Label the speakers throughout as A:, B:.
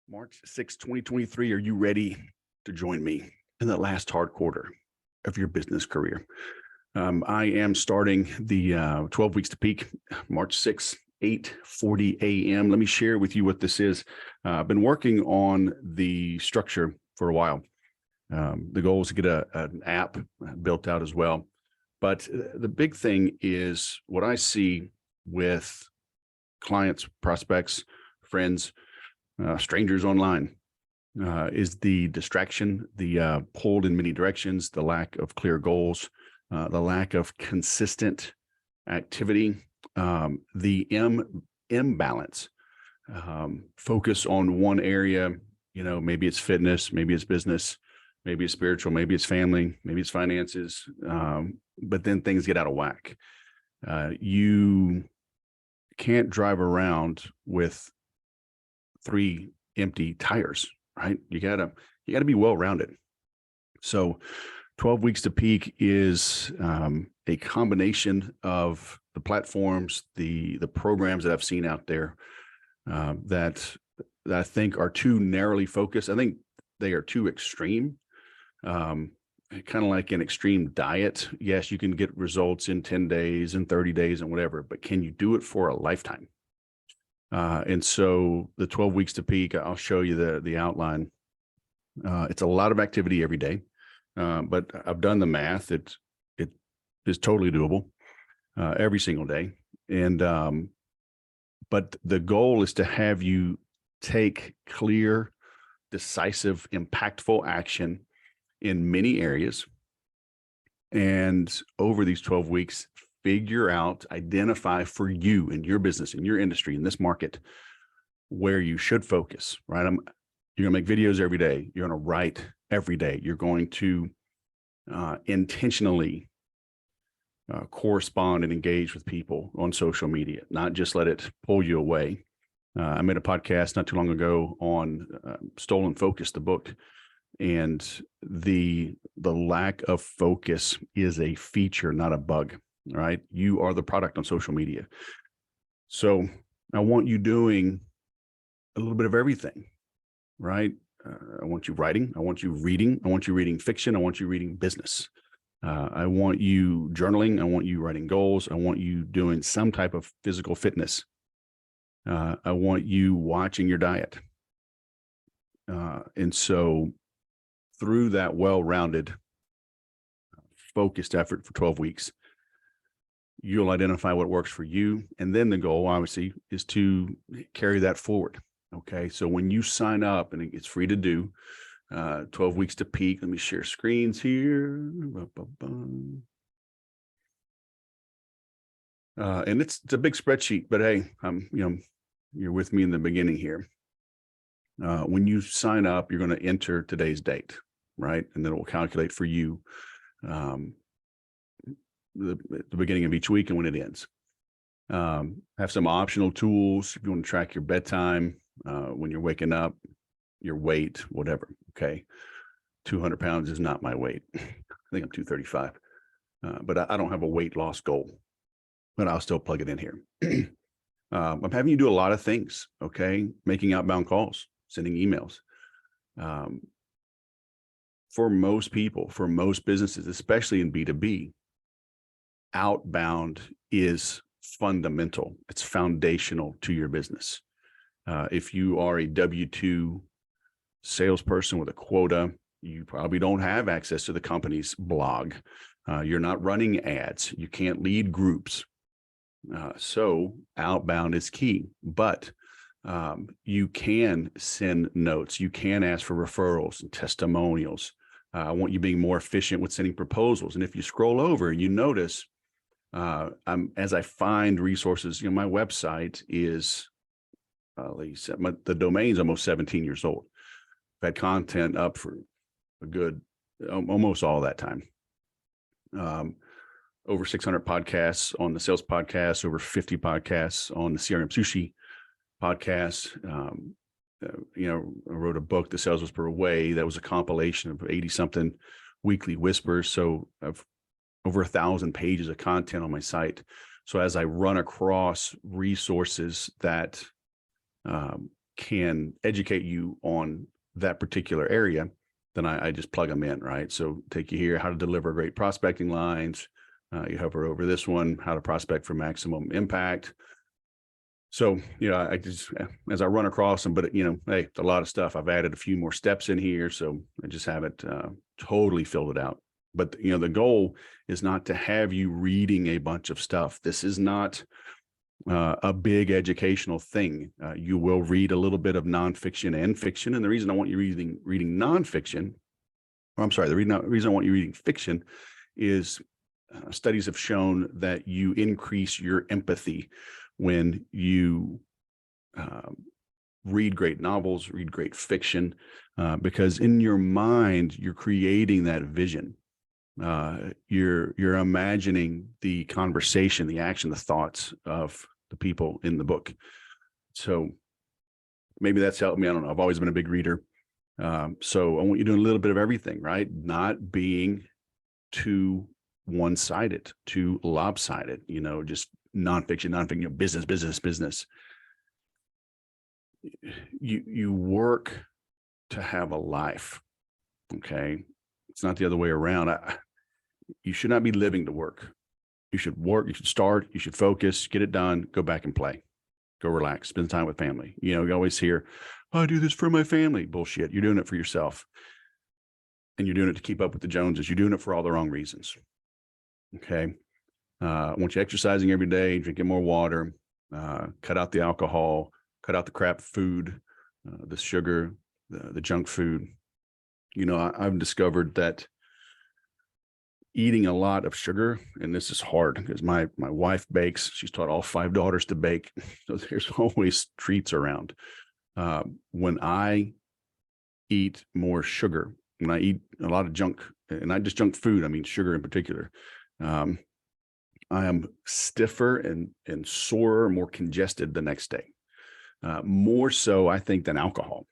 A: March 6, 2023. Are you ready to join me in the last hard quarter of your business career? I am starting the 12 weeks to peak, March 6, 8:40 a.m. Let me share with you what this is. I've been working on the structure for a while. The goal is to get an app built out as well. But the big thing is what I see with clients, prospects, friends, strangers online, is the distraction, the pulled in many directions, the lack of clear goals, the lack of consistent activity, the imbalance, focus on one area. Maybe it's fitness, maybe it's business, maybe it's spiritual, maybe it's family, maybe it's finances, but then things get out of whack. You can't drive around with 3 empty tires, right? You gotta be well-rounded. So 12 weeks to peak is a combination of the platforms, the programs that I've seen out there that I think are too narrowly focused. I think they are too extreme. Kind of like an extreme diet. Yes, you can get results in 10 days and 30 days and whatever, but can you do it for a lifetime? And so the 12 weeks to peak, I'll show you the outline. It's a lot of activity every day, but I've done the math. It is totally doable every single day. And but the goal is to have you take clear, decisive, impactful action in many areas. And over these 12 weeks, figure out, identify for you in your business, in your industry, in this market, where you should focus, right? You're gonna make videos every day. You're gonna write every day. You're going to intentionally correspond and engage with people on social media, not just let it pull you away. I made a podcast not too long ago on Stolen Focus, the book. And the lack of focus is a feature, not a bug, right? You are the product on social media. So I want you doing a little bit of everything, right? I want you writing. I want you reading. I want you reading fiction. I want you reading business. I want you journaling. I want you writing goals. I want you doing some type of physical fitness. I want you watching your diet. And so through that well-rounded, focused effort for 12 weeks, you'll identify what works for you. And then the goal, obviously, is to carry that forward. Okay. So when you sign up, and it's free to do, 12 weeks to peak. Let me share screens here. And it's a big spreadsheet, but hey, you're with me in the beginning here. When you sign up, you're going to enter today's date, right? And then it will calculate for you the beginning of each week and when it ends. Have some optional tools if you want to track your bedtime, when you're waking up, your weight, whatever. Okay. 200 pounds is not my weight. I think I'm 235. But I don't have a weight loss goal, but I'll still plug it in here. I'm having you do a lot of things. Okay. Making outbound calls, sending emails. For most people, for most businesses, especially in B2B, outbound is fundamental. It's foundational to your business. If you are a W-2 salesperson with a quota, you probably don't have access to the company's blog. You're not running ads. You can't lead groups. So outbound is key, but you can send notes. You can ask for referrals and testimonials. I want you being more efficient with sending proposals. And if you scroll over, you notice as I find resources, my website is, the domain's almost 17 years old. I've had content up for a good, almost all that time. Over 600 podcasts on the sales podcast, over 50 podcasts on the CRM Sushi podcast. I wrote a book, The Sales Whisperer Way, that was a compilation of 80 something weekly whispers. So I've over 1,000 pages of content on my site. So as I run across resources that can educate you on that particular area, then I just plug them in, right? So take you here, how to deliver great prospecting lines. You hover over this one, how to prospect for maximum impact. So, I just, as I run across them, but hey, a lot of stuff. I've added a few more steps in here. So I just haven't totally filled it out. But, the goal is not to have you reading a bunch of stuff. This is not a big educational thing. You will read a little bit of nonfiction and fiction. And the reason I want you reading nonfiction, or I'm sorry, the reason I want you reading fiction is studies have shown that you increase your empathy when you read great novels, read great fiction, because in your mind, you're creating that vision. You're imagining the conversation, the action, the thoughts of the people in the book. So maybe that's helped me. I don't know. I've always been a big reader. So I want you doing a little bit of everything, right? Not being too one-sided, too lopsided, just nonfiction, business. You work to have a life. Okay. It's not the other way around. You should not be living to work. You should work, you should start, you should focus, get it done, go back and play, go relax, spend time with family. You always hear, oh, I do this for my family. Bullshit. You're doing it for yourself. And you're doing it to keep up with the Joneses. You're doing it for all the wrong reasons. Okay. I want you exercising every day, drinking more water, cut out the alcohol, cut out the crap food, the sugar, the junk food. I've discovered that eating a lot of sugar, and this is hard because my wife bakes. She's taught all 5 daughters to bake. So there's always treats around. When I eat more sugar, when I eat a lot of junk, and not just junk food, I mean sugar in particular, I am stiffer and sorer, more congested the next day. More so, I think, than alcohol.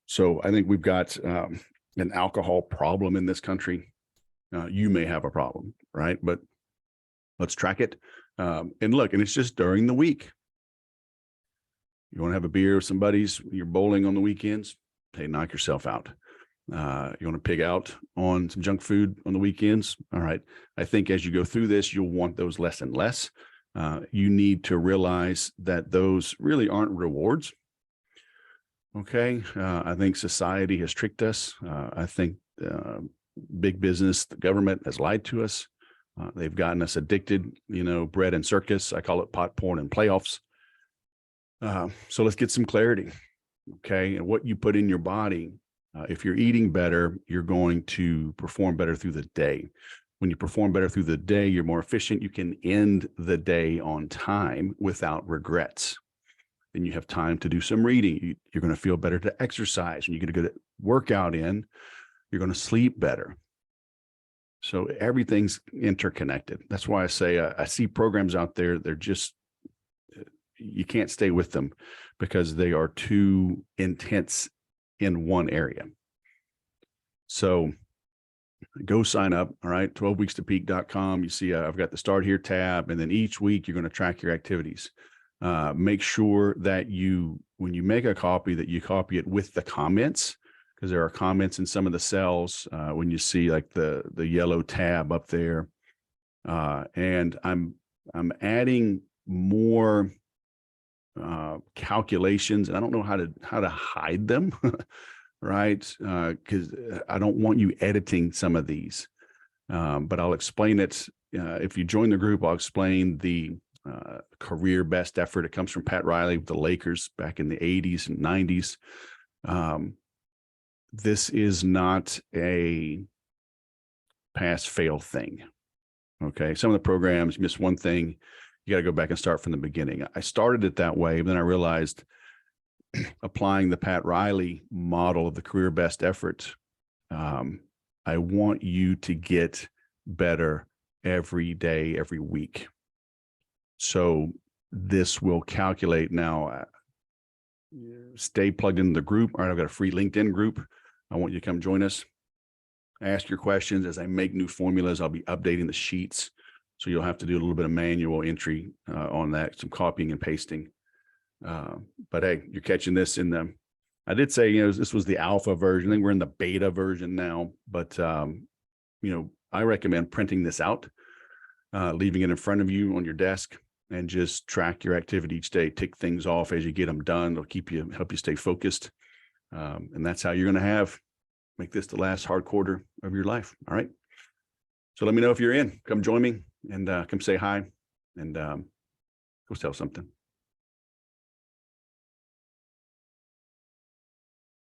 A: So I think we've got an alcohol problem in this country. You may have a problem, right? But let's track it. And look, and it's just during the week. You want to have a beer with some buddies, you're bowling on the weekends, hey, knock yourself out. You want to pig out on some junk food on the weekends. All right. I think as you go through this, you'll want those less and less. You need to realize that those really aren't rewards. Okay. I think society has tricked us. I think big business, the government has lied to us. They've gotten us addicted, bread and circus. I call it pot, porn, and playoffs. So let's get some clarity. Okay. And what you put in your body, if you're eating better, you're going to perform better through the day. When you perform better through the day, you're more efficient. You can end the day on time without regrets. Then you have time to do some reading. You're going to feel better to exercise. When you get a good workout in, you're going to sleep better. So everything's interconnected. That's why I say I see programs out there. They're just, you can't stay with them because they are too intense in one area. So go sign up. All right. 12weekstopeak.com. You see, I've got the start here tab. And then each week you're going to track your activities. Make sure that when you make a copy, that you copy it with the comments, because there are comments in some of the cells when you see like the yellow tab up there. And I'm adding more calculations, and I don't know how to hide them, right? Because I don't want you editing some of these, but I'll explain it. If you join the group, I'll explain the career best effort. It comes from Pat Riley with the Lakers back in the 80s and 90s. This is not a pass-fail thing. Okay. Some of the programs, you miss one thing, you got to go back and start from the beginning. I started it that way, but then I realized applying the Pat Riley model of the career best effort, I want you to get better every day, every week. So this will calculate now. Stay plugged into the group. All right, I've got a free LinkedIn group. I want you to come join us. Ask your questions. As I make new formulas, I'll be updating the sheets. So you'll have to do a little bit of manual entry on that, some copying and pasting. But hey, you're catching this in the, I did say, this was the alpha version. I think we're in the beta version now, but, I recommend printing this out, leaving it in front of you on your desk, and just track your activity each day. Tick things off as you get them done. It'll help you stay focused. And that's how you're going to make this the last hard quarter of your life. All right. So let me know if you're in. Come join me and come say hi and go sell something.